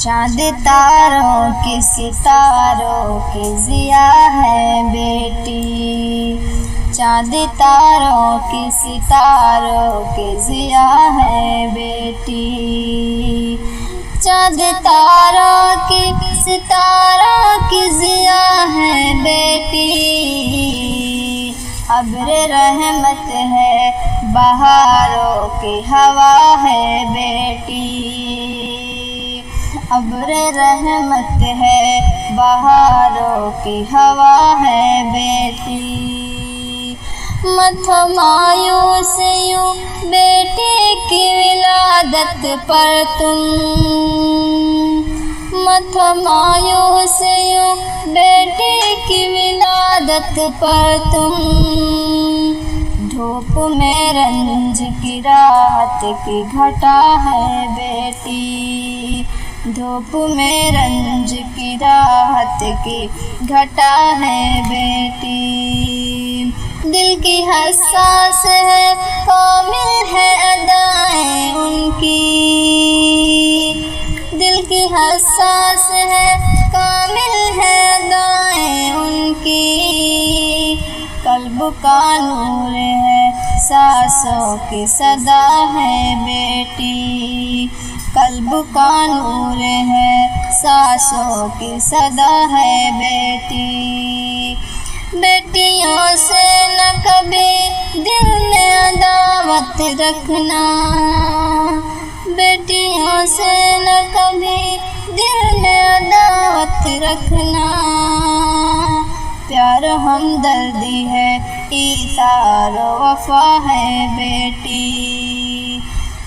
चाँद तारों की सितारों की ज़िया है बेटी। चाँद तारों की सितारों की ज़िया है बेटी। चाँद तारों की सितारों की ज़िया है बेटी। अब्र रहमत है बहारों की हवा है बेटी। अब्र रहमत है बहारों की हवा है बेटी। मत मायूस यूं बेटी की विलादत पर तुम। मत मायूस यूं बेटी की विलादत पर तुम। धूप में रंज की राहत की घटा है बेटी। धूप में रंज की राहत की घटा है बेटी। दिल की हसास है कामिल है अदाएं उनकी। दिल की हसास है कामिल है अदाएं उनकी। कल्ब का नूर है सांसों की सदा है बेटी। कल्ब का नूर है सांसों की सदा है बेटी। बेटियों से न कभी दिल में अदावत रखना। बेटियों से न कभी दिल में अदावत रखना। प्यार हमदर्दी है ईसार वफा है बेटी।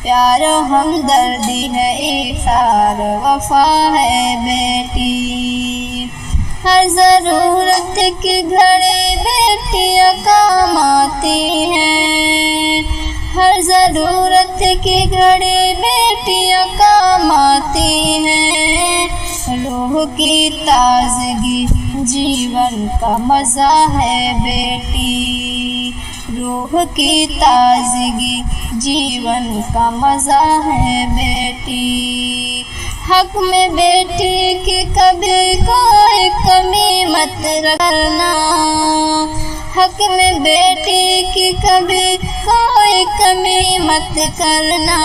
प्यार हमदर्दी है ईसार वफा है बेटी। हर ज़रूरत की घड़ी बेटियाँ काम आती हैं। हर ज़रूरत की घड़ी बेटियाँ काम आती हैं। रूह की ताज़गी जीवन का मज़ा है बेटी। रूह की ताज़गी जीवन का मज़ा है बेटी। हक में बेटी की कभी कोई कमी मत करना। हक में बेटी की कभी कोई कमी मत करना।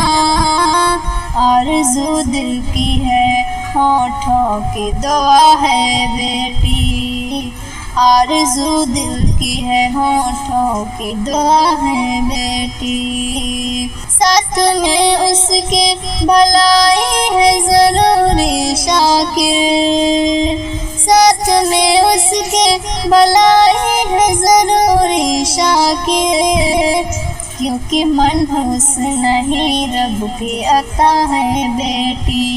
आरज़ू दिल की है होठों की दुआ है बेटी। आरज़ू दिल की है होठों की दुआ है बेटी। साथ में उसके भलाई है ज़रूरी शाकिर। साथ में उसके भलाई है ज़रूरी शाकिर। क्योंकि मनहूस नहीं रब की अता है बेटी।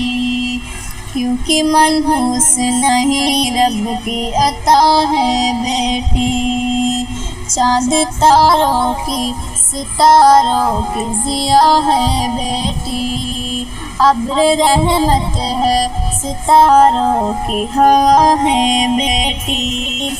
क्योंकि मनहूस नहीं रब की अता है बेटी। चाँद तारों की सितारों की ज़िया है बेटी। अब्र रहमत है सितारों की हवा है बेटी।